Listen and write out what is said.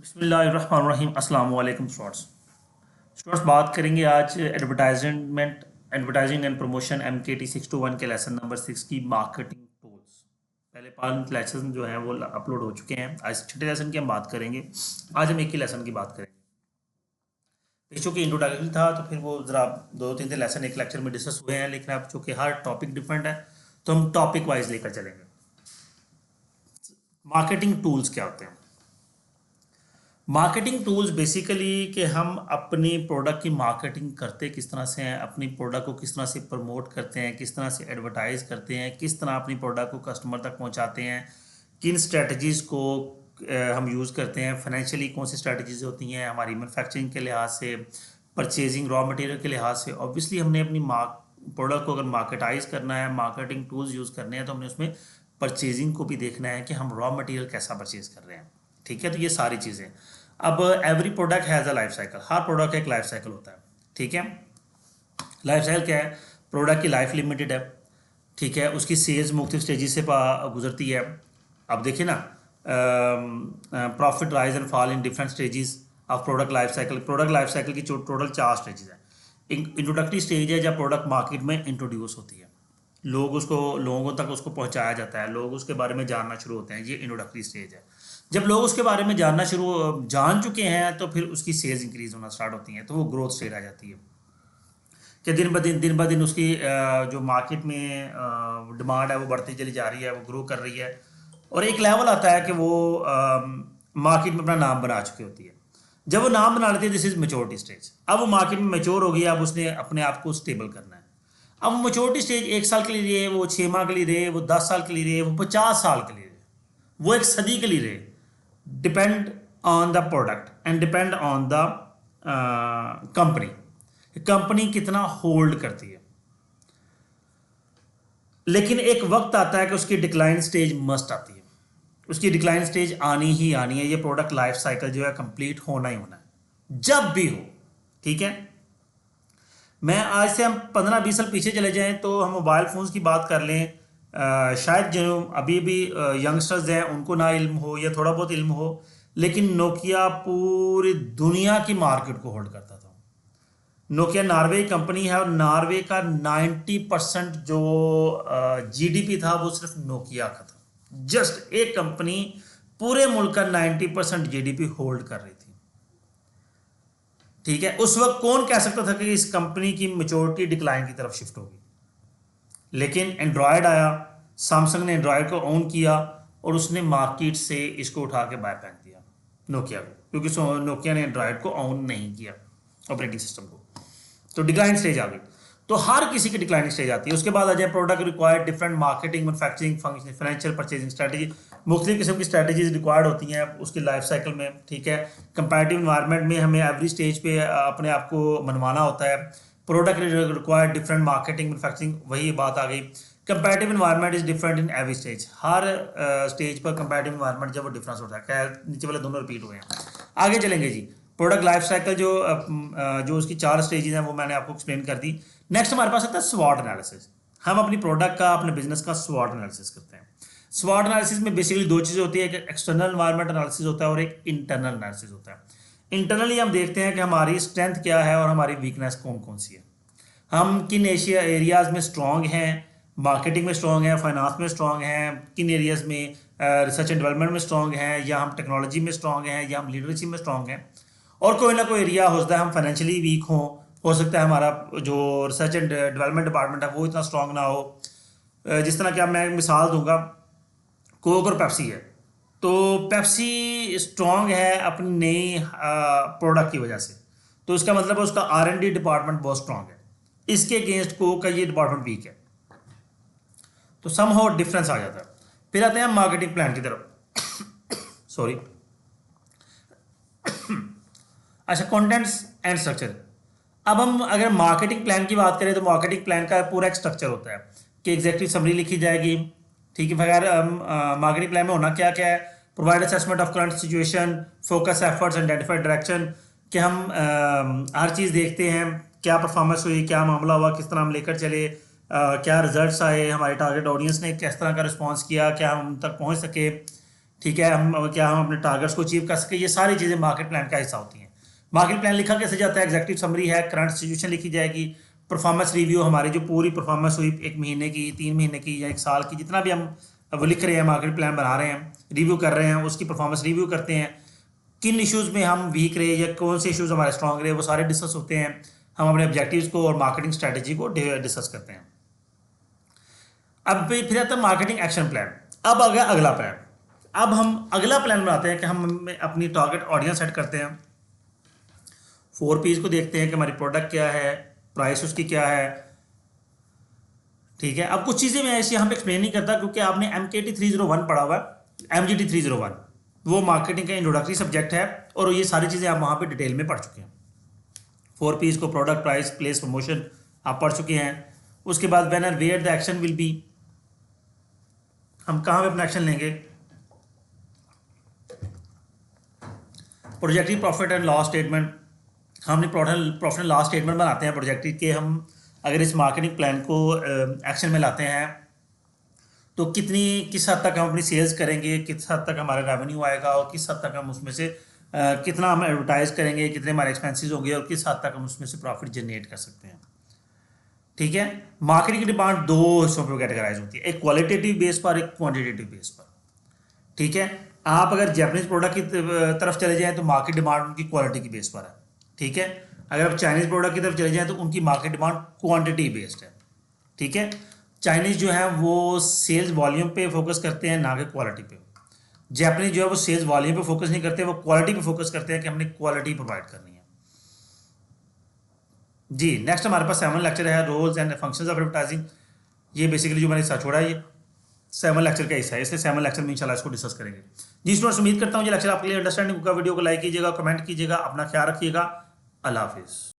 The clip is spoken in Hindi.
बिस्मिल्लाहिर्रहमानिर्रहीम अस्सलाम वालेकुम स्टूडेंट्स। बात करेंगे आज एडवर्टाइजिंग एंड प्रमोशन MKT 621 के लेसन नंबर 6 की मार्केटिंग टूल्स। पहले 5 लेसन जो हैं वो अपलोड हो चुके हैं। आज छठे लेसन की हम बात करेंगे। आज हम एक ही लेसन की बात करेंगे। चूँकि इंट्रोडक्शन था तो फिर वो ज़रा दो तीन लेसन एक लेक्चर में डिस्कस हुए हैं, लेकिन अब चूँकि हर टॉपिक डिफरेंट है तो हम टॉपिक वाइज लेकर चलेंगे। मार्केटिंग टूल्स क्या होते हैं? मार्केटिंग टूल्स बेसिकली कि हम अपनी प्रोडक्ट की मार्केटिंग करते किस तरह से हैं, अपनी प्रोडक्ट को किस तरह से प्रमोट करते हैं, किस तरह से एडवर्टाइज करते हैं, किस तरह अपनी प्रोडक्ट को कस्टमर तक पहुंचाते हैं, किन स्ट्रेटजीज़ को हम यूज़ करते हैं, फाइनेंशियली कौन सी स्ट्रेटजीज़ होती हैं हमारी मैन्युफैक्चरिंग के लिहाज से, परचेजिंग रॉ मटेरियल के लिहाज से। ऑब्वियसली हमने अपनी प्रोडक्ट को अगर मार्केटाइज करना है, मार्केटिंग टूल्स यूज़ करने हैं, तो हमने उसमें परचेजिंग को भी देखना है कि हम रॉ मटेरियल कैसा परचेज कर रहे हैं। ठीक है, तो ये सारी चीज़ें। अब every product has a life cycle. Her product का एक लाइफ साइकिल होता है। ठीक है, लाइफ साइकिल क्या है? प्रोडक्ट की लाइफ लिमिटेड है। ठीक है, उसकी सेल्स मुख्तलिफ स्टेजेस से गुजरती है। अब देखिए ना, profit rise and fall in different stages of product life cycle. Product life cycle की टोटल 4 स्टेजेस हैं। इंट्रोडक्टरी स्टेज है जब प्रोडक्ट मार्केट में इंट्रोड्यूस होती है, लोगों तक उसको पहुंचाया जाता है, लोग उसके बारे में जानना शुरू होते हैं। ये इंट्रोडक्टरी स्टेज है। जब लोग उसके बारे में जान चुके हैं तो फिर उसकी सेल्स इंक्रीज होना स्टार्ट होती हैं, तो वो ग्रोथ स्टेज आ जाती है कि दिन ब दिन उसकी जो मार्केट में डिमांड है वो बढ़ती चली जा रही है, वो ग्रो कर रही है, और एक लेवल आता है कि वो मार्केट में अपना नाम बना चुकी होती है। जब वो नाम बना लेती है, दिस इज मेच्योरिटी स्टेज। अब वो मार्केट में मेच्योर हो गई, अब उसने अपने आप को स्टेबल करना है। अब मेच्योरिटी स्टेज 1 साल के लिए रहे, वो 6 माह के लिए रहे, वो 10 साल के लिए रहे, वो 50 साल के लिए रहे, वो एक सदी के लिए रहे। Depend on the product and depend on the company कितना होल्ड करती है। लेकिन एक वक्त आता है कि उसकी डिक्लाइन स्टेज मस्ट आती है। उसकी डिक्लाइन स्टेज आनी ही आनी है। ये प्रोडक्ट लाइफ साइकिल जो है कंप्लीट होना ही होना है, जब भी हो। ठीक है, मैं आज से हम 15-20 साल पीछे चले जाएं तो हम मोबाइल फ़ोन्स की बात कर लें, शायद जो अभी भी यंगस्टर्स हैं उनको ना इल्म हो या थोड़ा बहुत इल्म हो, लेकिन नोकिया पूरी दुनिया की मार्केट को होल्ड करता था। नोकिया नॉर्वे कंपनी है और नॉर्वे का 90% जो जीडीपी था वो सिर्फ नोकिया का था। जस्ट एक कंपनी पूरे मुल्क का 90% जीडीपी होल्ड कर रही थी। ठीक है, उस वक्त कौन कह सकता था कि इस कंपनी की मेच्योरिटी डिक्लाइन की तरफ शिफ्ट होगी? लेकिन एंड्रॉयड आया, सैमसंग ने एंड्रॉयड को ऑन किया और उसने मार्केट से इसको उठा के बाय फेंक दिया नोकिया को, क्योंकि नोकिया ने एंड्रॉयड को ऑन नहीं किया ऑपरेटिंग सिस्टम को। तो डिक्लाइन स्टेज आ गई। तो हर किसी की डिक्लाइनिंग स्टेज आती है। उसके बाद आ जाए product required different marketing, manufacturing, function, financial, purchasing strategy. मुख्तलिफ किस्म की स्ट्रेटजीज रिक्वायर्ड होती हैं उसकी लाइफ साइकिल में। ठीक है, कंपैरेटिव इन्वायरमेंट में हमें एवरी स्टेज पे अपने आप को मनवाना होता है। Product required different marketing, manufacturing, वही बात आ गई। Comparative environment is different in every stage. Her stage पर कंपैरेटिव इन्वायरमेंट जब वो डिफरेंस होता है। खैर, नीचे वाले दोनों रिपीट हुए हैं। आगे चलेंगे जी। प्रोडक्ट लाइफ साइकिल जो उसकी 4 स्टेजेस हैं वो मैंने आपको एक्सप्लेन कर दी। नेक्स्ट हमारे पास आता है स्वॉट एनालिसिस। हम अपनी प्रोडक्ट का, अपने बिजनेस का स्वॉट एनालिसिस करते हैं। स्वॉट एनालिसिस में बेसिकली 2 चीज़ें होती है, एक एक्सटर्नल एनवायरनमेंट एनालिसिस होता है और एक इंटरनल एनालिसिस होता है। इंटरनली हम देखते हैं कि हमारी स्ट्रेंथ क्या है और हमारी वीकनेस कौन कौन सी है। हम किन एरियाज़ में स्ट्रॉन्ग हैं, मार्केटिंग में स्ट्रॉन्ग हैं, फाइनेंस में स्ट्रॉन्ग हैं, किन एरियाज़ में रिसर्च एंड डेवलपमेंट में स्ट्रॉन्ग हैं, या हम टेक्नोलॉजी में स्ट्रॉन्ग हैं, या हम लीडरशिप में स्ट्रॉन्ग हैं। और कोई ना कोई एरिया हो सकता है हम फाइनेंशियली वीक हों, हो सकता है हमारा जो रिसर्च एंड डेवलपमेंट डिपार्टमेंट है वो इतना स्ट्रॉन्ग ना हो। जिस तरह कि मैं मिसाल दूंगा, कोक और पेप्सी है, तो पेप्सी स्ट्रॉन्ग है अपनी नई प्रोडक्ट की वजह से, तो इसका मतलब है उसका R&D डिपार्टमेंट बहुत स्ट्रॉन्ग है। इसके अगेंस्ट कोक का ये डिपार्टमेंट वीक है, तो समहाउ डिफरेंस आ जाता है। फिर आते हैं मार्केटिंग प्लान की तरफ। सॉरी। अच्छा, कंटेंट्स एंड स्ट्रक्चर। अब हम अगर मार्केटिंग प्लान की बात करें तो मार्केटिंग प्लान का पूरा एक स्ट्रक्चर होता है कि एग्जेक्टिव समरी लिखी जाएगी। ठीक है, बगैर मार्केटिंग प्लान में होना क्या क्या है? Provide assessment of current situation, focus efforts, identify direction. कि हम हर चीज़ देखते हैं, क्या परफॉर्मेंस हुई, क्या मामला हुआ, किस तरह हम लेकर चले, क्या रिजल्ट्स आए, हमारे टारगेट ऑडियंस ने किस तरह का रिस्पॉन्स किया, क्या हम तक पहुँच सके, ठीक है, हम अपने टारगेट्स को अचीव कर सके, ये सारी चीज़ें मार्केट प्लान का हिस्सा होती हैं। मार्केट प्लान लिखा कैसे जाता है? एग्जेक्टिव समरी है, करंट सिचुएशन लिखी जाएगी, परफॉर्मेंस रिव्यू, हमारी जो पूरी परफॉर्मेंस हुई 1 महीने की, 3 महीने की या 1 साल की, जितना भी हम वो लिख रहे हैं, मार्केट प्लान बना रहे हैं, रिव्यू कर रहे हैं, उसकी परफॉर्मेंस रिव्यू करते हैं, किन इश्यूज़ में हम वीक रहे या कौन से इश्यूज़ हमारे स्ट्रॉन्ग रहे, वो सारे डिस्कस होते हैं। हम अपने ऑब्जेक्टिव्स को और मार्केटिंग स्ट्रैटेजी को डिस्कस करते हैं। अब फिर आता है मार्केटिंग एक्शन प्लान। अब आ गया अगला प्लान। अब हम अगला प्लान बनाते हैं कि हम अपनी टारगेट ऑडियंस सेट करते हैं, 4 P's को देखते हैं कि हमारी प्रोडक्ट क्या है, प्राइस उसकी क्या है। ठीक है, अब कुछ चीज़ें मैं ऐसी यहाँ पे एक्सप्लेन नहीं करता क्योंकि आपने MKT 301 पढ़ा हुआ है, MGT 301 वो मार्केटिंग का इंट्रोडक्टरी सब्जेक्ट है और ये सारी चीज़ें आप वहाँ पे डिटेल में पढ़ चुके हैं। 4 P's को प्रोडक्ट, प्राइस, प्लेस, प्रमोशन आप पढ़ चुके हैं। उसके बाद when and where the action will be, हम कहाँ पे अपना एक्शन लेंगे। Projective profit and loss statement, हम प्रॉफिट एंड लॉस स्टेटमेंट बनाते हैं प्रोजेक्टिव के। हम अगर इस मार्केटिंग प्लान को एक्शन में लाते हैं तो किस हद तक हम अपनी सेल्स करेंगे, किस हद तक हमारा रेवेन्यू आएगा और किस हद तक हम उसमें से कितना हम एडवर्टाइज करेंगे, कितने हमारे एक्सपेंसेस होंगे और किस हद तक हम उसमें से प्रॉफिट जनरेट कर सकते हैं। ठीक है, मार्केटिंग की डिमांड 2 हिस्सों पर कैटेगराइज होती है, एक क्वालिटेटिव बेस पर, एक क्वांटिटेटिव बेस पर। ठीक है, आप अगर जैपनीज प्रोडक्ट की तरफ चले जाएं तो मार्केट डिमांड उनकी क्वालिटी की बेस पर है। ठीक है, अगर आप चाइनीज प्रोडक्ट की तरफ चले जाएं तो उनकी मार्केट डिमांड क्वांटिटी बेस्ड है। ठीक है, चाइनीज जो है वो सेल्स वॉल्यूम पे फोकस करते हैं, ना कि क्वालिटी पे। जैपनीज जो है वो सेल्स वॉल्यूम पे फोकस नहीं करते, वो क्वालिटी पे फोकस करते हैं कि हमने क्वालिटी प्रोवाइड करनी है। जी, नेक्स्ट हमारे पास 7 लेक्चर है, roles and functions of advertising. ये बेसिकली जो मैंने हिस्सा छोड़ा है ये 7 लेक्चर का हिस्सा है, इसलिए 7 लेक्चर में इंशाल्लाह इसको डिस्कस करेंगे। जी स्टूडेंट्स, उम्मीद करता हूँ ये लेक्चर आपके लिए अंडरस्टैंडिंग होगा। वीडियो को लाइक कीजिएगा, कमेंट कीजिएगा, अपना ख्याल रखिएगा। अल्लाह हाफिज़।